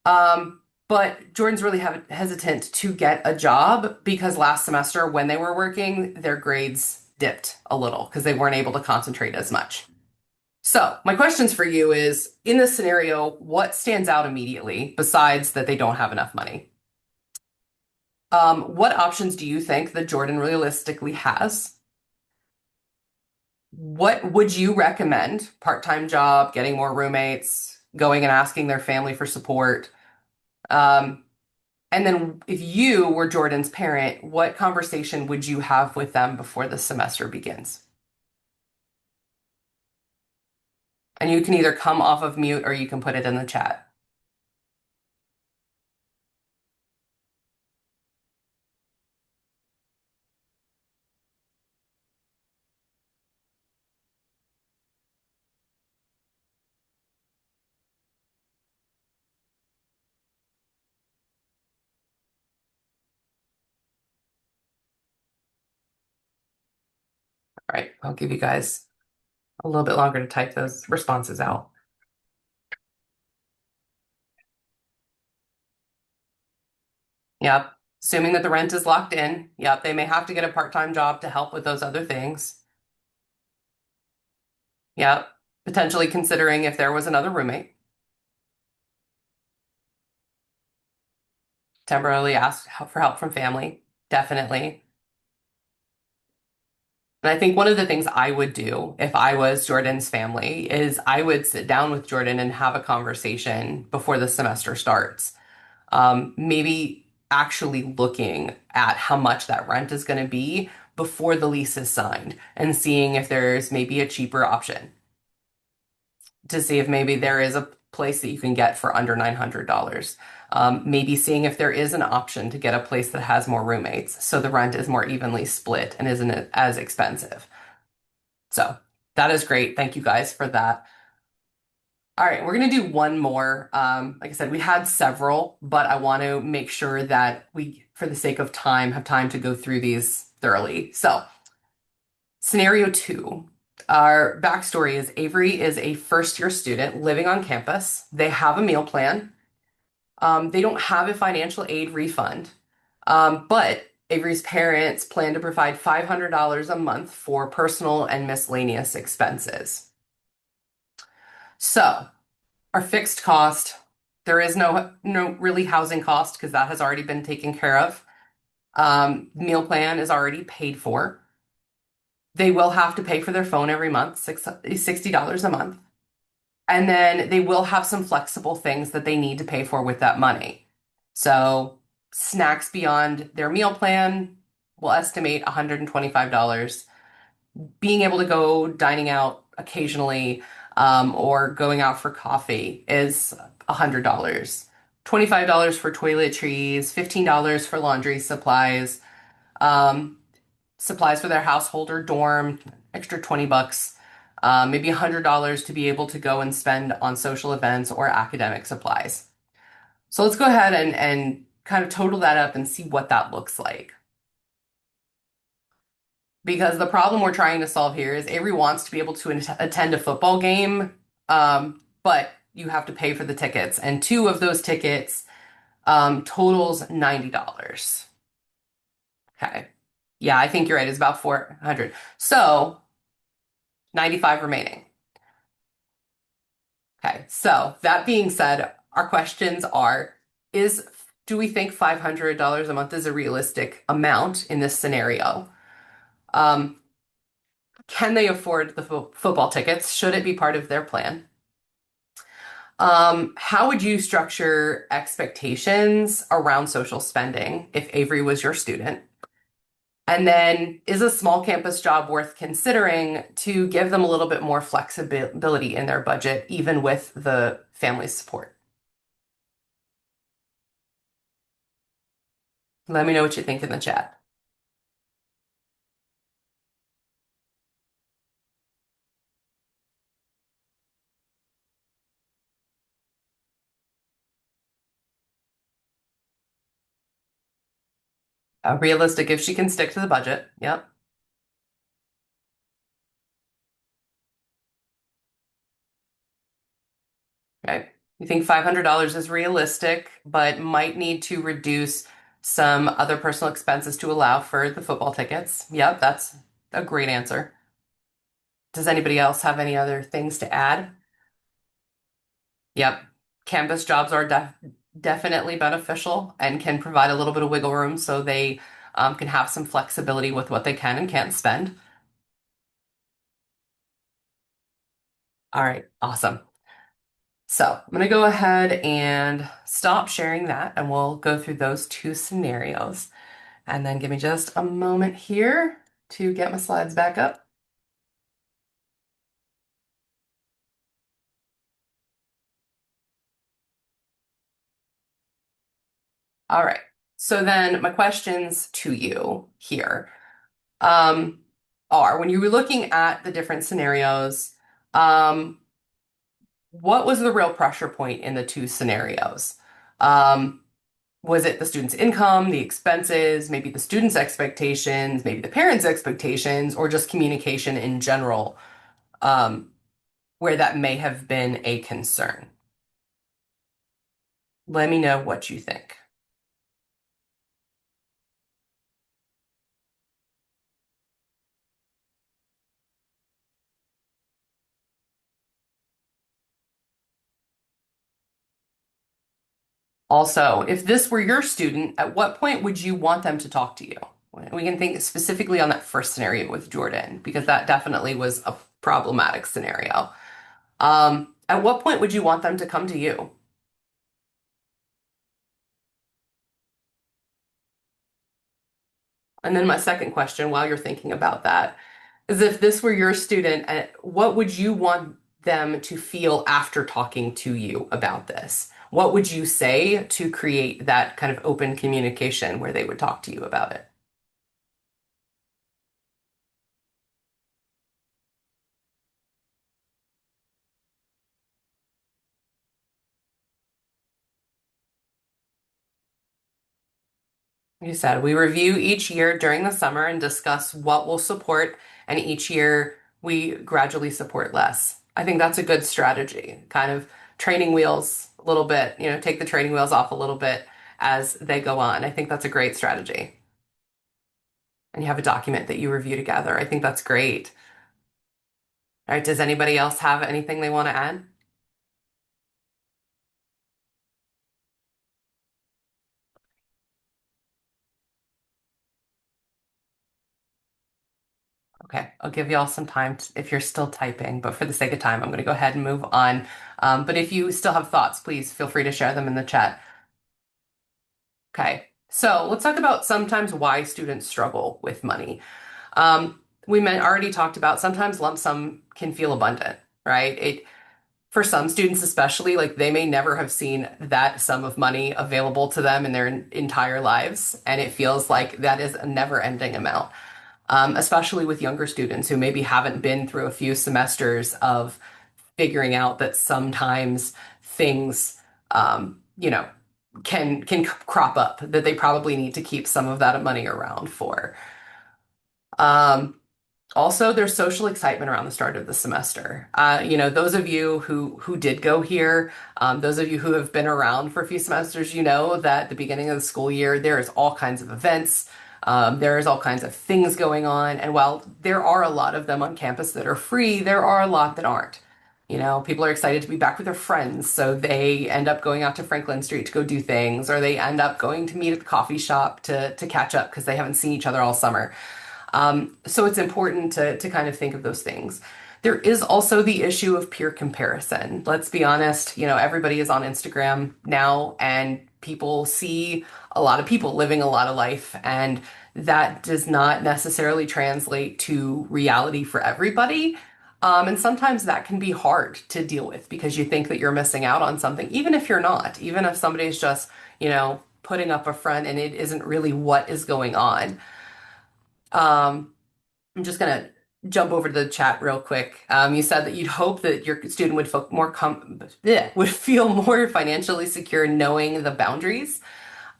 D: But Jordan's really hesitant to get a job because last semester when they were working, their grades dipped a little because they weren't able to concentrate as much. So my questions for you is, in this scenario, what stands out immediately besides that they don't have enough money? What options do you think that Jordan realistically has? What would you recommend? Part-time job, getting more roommates, going and asking their family for support? And then if you were Jordan's parent, what conversation would you have with them before the semester begins? And you can either come off of mute or you can put it in the chat. All right, I'll give you guys a little bit longer to type those responses out. Yep. Assuming that the rent is locked in. Yep. They may have to get a part-time job to help with those other things. Yep. Potentially considering if there was another roommate. Temporarily ask for help from family. Definitely. And I think one of the things I would do if I was Jordan's family is I would sit down with Jordan and have a conversation before the semester starts. Maybe actually looking at how much that rent is going to be before the lease is signed and seeing if there's maybe a cheaper option to see if maybe there is a place that you can get for under $900. Maybe seeing if there is an option to get a place that has more roommates so the rent is more evenly split and isn't as expensive. So that is great. Thank you guys for that. All right, we're going to do one more. Like I said, we had several, but I want to make sure that we, for the sake of time, have time to go through these thoroughly. So, scenario 2. Our backstory is Avery is a first-year student living on campus. They have a meal plan. They don't have a financial aid refund, but Avery's parents plan to provide $500 a month for personal and miscellaneous expenses. So, our fixed cost, there is no really housing cost because that has already been taken care of. Meal plan is already paid for. They will have to pay for their phone every month, $60 a month. And then they will have some flexible things that they need to pay for with that money. So snacks beyond their meal plan, we'll estimate $125. Being able to go dining out occasionally or going out for coffee is $100. $25 for toiletries, $15 for laundry supplies, supplies for their household or dorm, extra $20, maybe $100 to be able to go and spend on social events or academic supplies. So let's go ahead and kind of total that up and see what that looks like. Because the problem we're trying to solve here is Avery wants to be able to attend a football game, but you have to pay for the tickets. And 2 of those tickets totals $90. Okay. Yeah, I think you're right. It's about 400. So 95 remaining. Okay. So that being said, our questions are, do we think $500 a month is a realistic amount in this scenario? Can they afford the football tickets? Should it be part of their plan? How would you structure expectations around social spending if Avery was your student? And then, is a small campus job worth considering to give them a little bit more flexibility in their budget, even with the family support? Let me know what you think in the chat. Realistic if she can stick to the budget. Yep. Okay. You think $500 is realistic, but might need to reduce some other personal expenses to allow for the football tickets. Yep, that's a great answer. Does anybody else have any other things to add? Yep. Campus jobs are definitely beneficial and can provide a little bit of wiggle room so they can have some flexibility with what they can and can't spend. All right, awesome. So I'm going to go ahead and stop sharing that and we'll go through those 2 scenarios. And then give me just a moment here to get my slides back up. All right. So then my questions to you here are when you were looking at the different scenarios, what was the real pressure point in the 2 scenarios? Was it the student's income, the expenses, maybe the student's expectations, maybe the parents' expectations, or just communication in general, um, where that may have been a concern? Let me know what you think. Also, if this were your student, at what point would you want them to talk to you? We can think specifically on that first scenario with Jordan, because that definitely was a problematic scenario. At what point would you want them to come to you? And then my second question, while you're thinking about that, is if this were your student, what would you want them to feel after talking to you about this? What would you say to create that kind of open communication where they would talk to you about it? You said we review each year during the summer and discuss what will support, and each year we gradually support less. I think that's a good strategy, kind of training wheels a little bit, take the training wheels off a little bit as they go on. I think that's a great strategy. And you have a document that you review together. I think that's great. All right, does anybody else have anything they want to add? Okay, I'll give you all some time if you're still typing, but for the sake of time, I'm going to go ahead and move on. But if you still have thoughts, please feel free to share them in the chat. Okay, so let's talk about sometimes why students struggle with money. We already talked about sometimes lump sum can feel abundant, right? For some students especially, like they may never have seen that sum of money available to them in their entire lives, and it feels like that is a never-ending amount. Especially with younger students who maybe haven't been through a few semesters of figuring out that sometimes things, can crop up that they probably need to keep some of that money around for. Um, Also, there's social excitement around the start of the semester. Those of you who did go here, those of you who have been around for a few semesters, you know that at the beginning of the school year, there is all kinds of events. There is all kinds of things going on. And while there are a lot of them on campus that are free, there are a lot that aren't. People are excited to be back with their friends, so they end up going out to Franklin Street to go do things, or they end up going to meet at the coffee shop to catch up because they haven't seen each other all summer. So it's important to kind of think of those things. There is also the issue of peer comparison. Let's be honest, everybody is on Instagram now, and people see a lot of people living a lot of life, and that does not necessarily translate to reality for everybody. And sometimes that can be hard to deal with because you think that you're missing out on something, even if you're not, even if somebody's just, putting up a front and it isn't really what is going on. I'm just gonna jump over to the chat real quick. You said that you'd hope that your student would feel would feel more financially secure knowing the boundaries.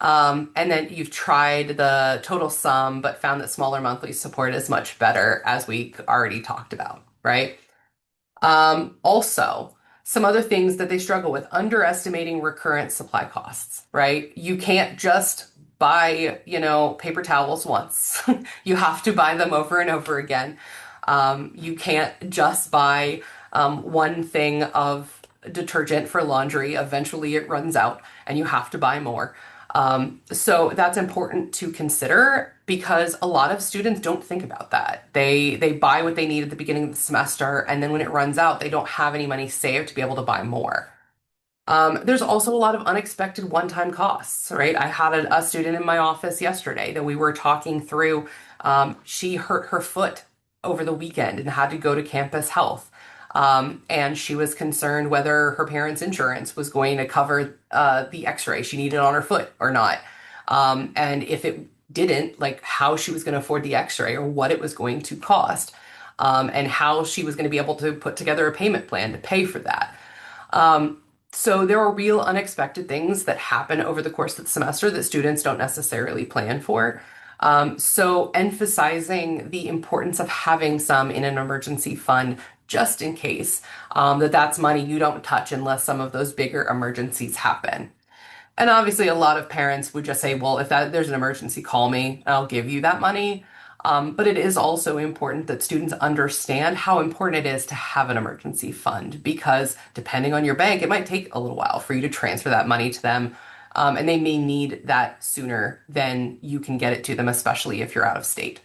D: And then you've tried the total sum, but found that smaller monthly support is much better, as we already talked about, right? Also, some other things that they struggle with, underestimating recurrent supply costs, right? You can't just buy, paper towels once. You have to buy them over and over again. You can't just buy one thing of detergent for laundry. Eventually it runs out and you have to buy more. So that's important to consider because a lot of students don't think about that. They buy what they need at the beginning of the semester, and then when it runs out, they don't have any money saved to be able to buy more. There's also a lot of unexpected one-time costs, right? I had a student in my office yesterday that we were talking through. She hurt her foot over the weekend and had to go to campus health. And she was concerned whether her parents' insurance was going to cover the x-ray she needed on her foot or not. And if it didn't, like how she was going to afford the x-ray or what it was going to cost, and how she was going to be able to put together a payment plan to pay for that. So there are real unexpected things that happen over the course of the semester that students don't necessarily plan for. So emphasizing the importance of having some in an emergency fund just in case, that's money you don't touch unless some of those bigger emergencies happen. And obviously, a lot of parents would just say, well, if there's an emergency, call me, and I'll give you that money. But it is also important that students understand how important it is to have an emergency fund because depending on your bank, it might take a little while for you to transfer that money to them. And they may need that sooner than you can get it to them, especially if you're out of state.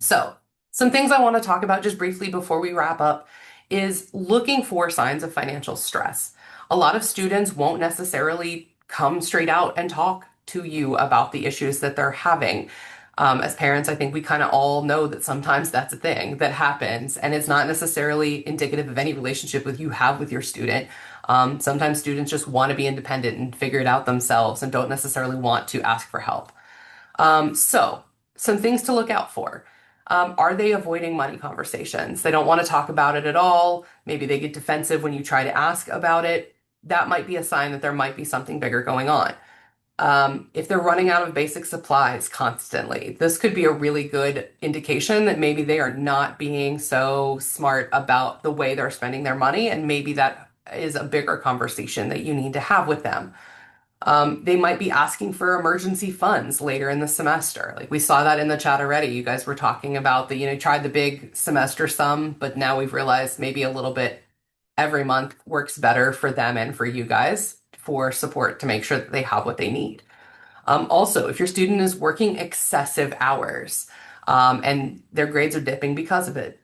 D: So, some things I want to talk about just briefly before we wrap up is looking for signs of financial stress. A lot of students won't necessarily come straight out and talk to you about the issues that they're having. As parents, I think we kind of all know that sometimes that's a thing that happens, and it's not necessarily indicative of any relationship with you have with your student. Sometimes students just want to be independent and figure it out themselves and don't necessarily want to ask for help. So, some things to look out for. Are they avoiding money conversations? They don't want to talk about it at all. Maybe they get defensive when you try to ask about it. That might be a sign that there might be something bigger going on. If they're running out of basic supplies constantly, this could be a really good indication that maybe they are not being so smart about the way they're spending their money, and maybe that is a bigger conversation that you need to have with them. They might be asking for emergency funds later in the semester. Like we saw that in the chat already. You guys were talking about tried the big semester sum, but now we've realized maybe a little bit every month works better for them and for you guys for support to make sure that they have what they need. Also, if your student is working excessive hours, and their grades are dipping because of it,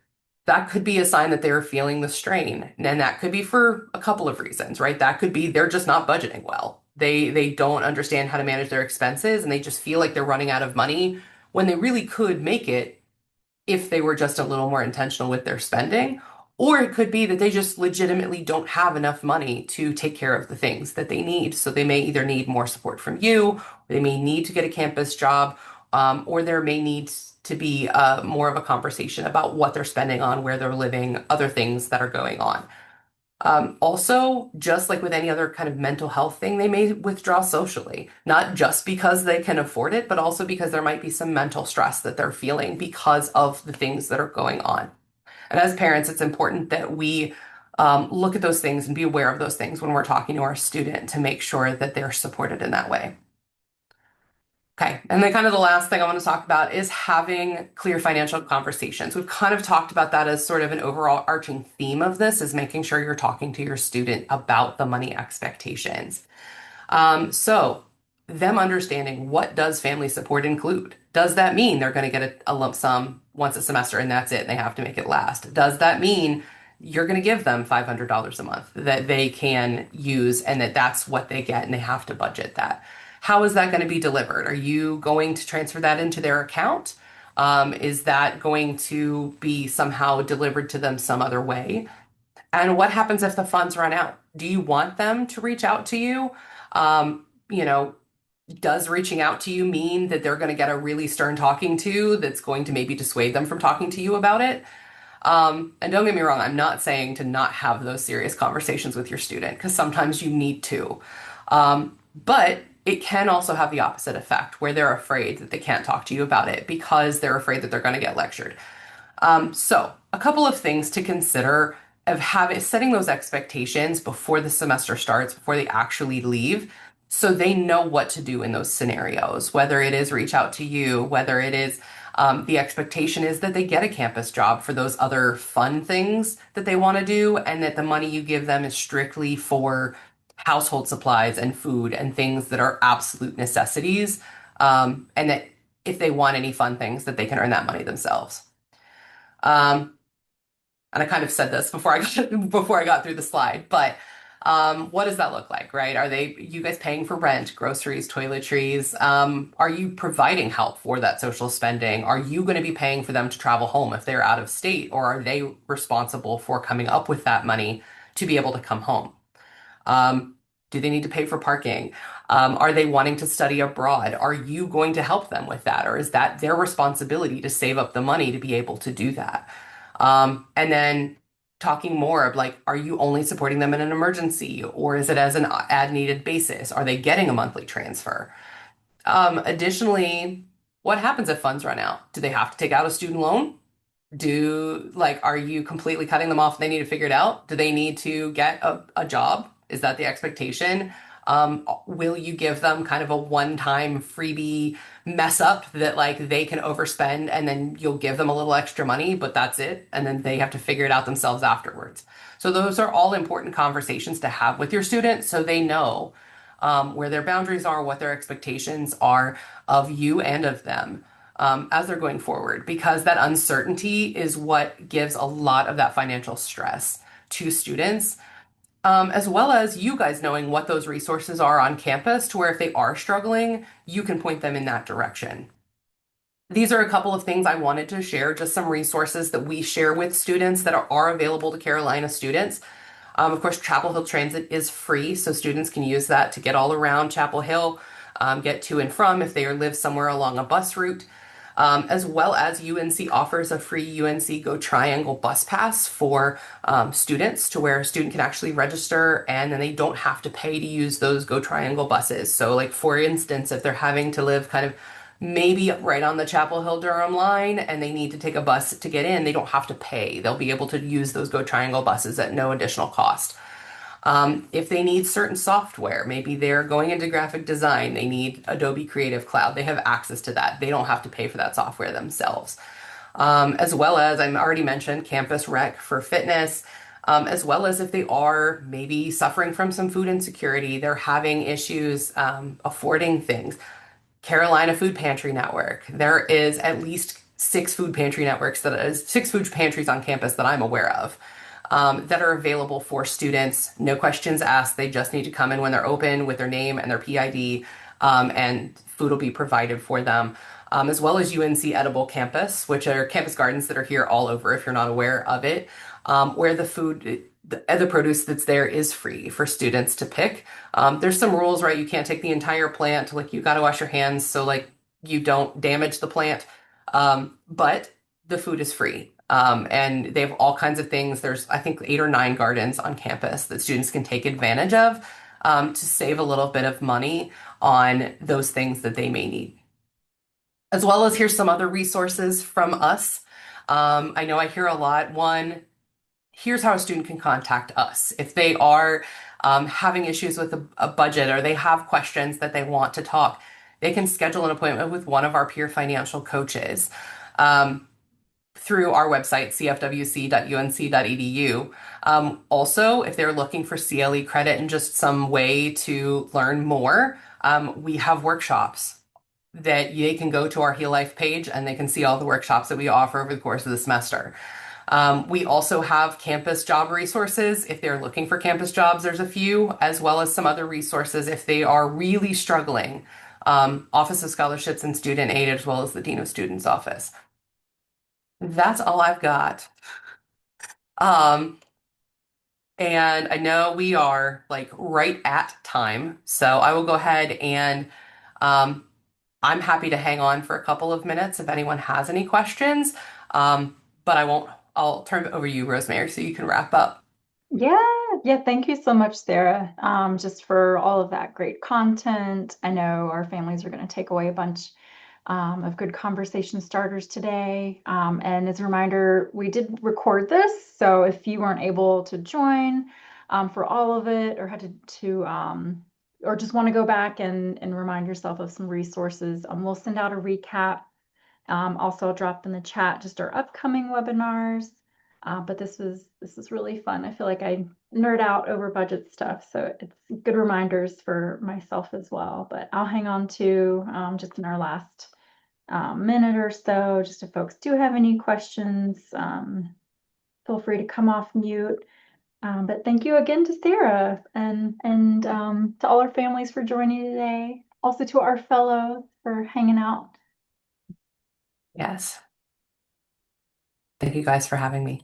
D: that could be a sign that they're feeling the strain. And that could be for a couple of reasons, right? That could be they're just not budgeting well. They don't understand how to manage their expenses and they just feel like they're running out of money when they really could make it if they were just a little more intentional with their spending. Or it could be that they just legitimately don't have enough money to take care of the things that they need. So they may either need more support from you, or they may need to get a campus job, or there may need to be more of a conversation about what they're spending on, where they're living, other things that are going on. Also, just like with any other kind of mental health thing, they may withdraw socially, not just because they can afford it, but also because there might be some mental stress that they're feeling because of the things that are going on. And as parents, it's important that we look at those things and be aware of those things when we're talking to our student to make sure that they're supported in that way. Okay, and then kind of the last thing I want to talk about is having clear financial conversations. We've kind of talked about that as sort of an overall arching theme of this is making sure you're talking to your student about the money expectations. So them understanding what does family support include? Does that mean they're going to get a lump sum once a semester and that's it and they have to make it last? Does that mean you're going to give them $500 a month that they can use and that's what they get and they have to budget that? How is that going to be delivered? Are you going to transfer that into their account? Is that going to be somehow delivered to them some other way? And what happens if the funds run out? Do you want them to reach out to you? Does reaching out to you mean that they're going to get a really stern talking to that's going to maybe dissuade them from talking to you about it? And don't get me wrong, I'm not saying to not have those serious conversations with your student because sometimes you need to. But it can also have the opposite effect where they're afraid that they can't talk to you about it because they're afraid that they're going to get lectured. So a couple of things to consider of setting those expectations before the semester starts, before they actually leave, so they know what to do in those scenarios, whether it is reach out to you, whether it is the expectation is that they get a campus job for those other fun things that they want to do, and that the money you give them is strictly for household supplies and food and things that are absolute necessities, and that if they want any fun things, that they can earn that money themselves. And I kind of said this before I got through the slide, but what does that look like, right? Are you guys paying for rent, groceries, toiletries? Are you providing help for that social spending? Are you going to be paying for them to travel home if they're out of state, or are they responsible for coming up with that money to be able to come home? Do they need to pay for parking? Are they wanting to study abroad? Are you going to help them with that? Or is that their responsibility to save up the money to be able to do that? And then talking more of like, are you only supporting them in an emergency, or is it as an ad needed basis? Are they getting a monthly transfer? Additionally, what happens if funds run out? Do they have to take out a student loan? Are you completely cutting them off? They need to figure it out. Do they need to get a job? Is that the expectation? Will you give them kind of a one-time freebie mess up that like they can overspend and then you'll give them a little extra money, but that's it. And then they have to figure it out themselves afterwards. So those are all important conversations to have with your students so they know where their boundaries are, what their expectations are of you and of them as they're going forward, because that uncertainty is what gives a lot of that financial stress to students, as well as you guys knowing what those resources are on campus to where if they are struggling, you can point them in that direction. These are a couple of things I wanted to share, just some resources that we share with students that are available to Carolina students. Of course, Chapel Hill Transit is free, so students can use that to get all around Chapel Hill, get to and from if they live somewhere along a bus route. As well as UNC offers a free UNC Go Triangle bus pass for students to where a student can actually register and then they don't have to pay to use those Go Triangle buses. So like for instance, if they're having to live kind of maybe right on the Chapel Hill Durham line and they need to take a bus to get in, they don't have to pay. They'll be able to use those Go Triangle buses at no additional cost. If they need certain software, maybe they're going into graphic design, they need Adobe Creative Cloud, they have access to that. They don't have to pay for that software themselves. As well as I already mentioned, Campus Rec for fitness, as well as if they are maybe suffering from some food insecurity, they're having issues affording things. Carolina Food Pantry Network. There is at least six food pantries on campus that I'm aware of that are available for students. No questions asked. They just need to come in when they're open with their name and their PID, and food will be provided for them. As well as UNC Edible Campus, which are campus gardens that are here all over if you're not aware of it, where the produce that's there is free for students to pick. There's some rules, right? You can't take the entire plant, like you got to wash your hands so like you don't damage the plant. But the food is free. And they have all kinds of things. There's, I think, 8 or 9 gardens on campus that students can take advantage of to save a little bit of money on those things that they may need. As well as here's some other resources from us. I know I hear a lot. One, here's how a student can contact us. If they are having issues with a budget or they have questions that they want to talk, they can schedule an appointment with one of our peer financial coaches through our website, cfwc.unc.edu. Also, if they're looking for CLE credit and just some way to learn more, we have workshops that they can go to our Heal Life page and they can see all the workshops that we offer over the course of the semester. We also have campus job resources. If they're looking for campus jobs, there's a few, as well as some other resources if they are really struggling. Office of Scholarships and Student Aid, as well as the Dean of Students office. That's all I've got. And I know we are like right at time, so I will go ahead and I'm happy to hang on for a couple of minutes if anyone has any questions. But I won't. I'll turn it over to you, Rosemary, so you can wrap up.
A: Yeah, thank you so much, Sarah, just for all of that great content. I know our families are going to take away a bunch of good conversation starters today. And as a reminder, we did record this, so if you weren't able to join for all of it or had to or just want to go back and remind yourself of some resources, we'll send out a recap. Also, I'll drop in the chat just our upcoming webinars. But this was really fun. I feel like I nerd out over budget stuff, so it's good reminders for myself as well. But I'll hang on to just in our last minute or so, just if folks do have any questions, feel free to come off mute. But thank you again to Sarah and to all our families for joining today. Also to our fellows for hanging out.
D: Yes. Thank you guys for having me.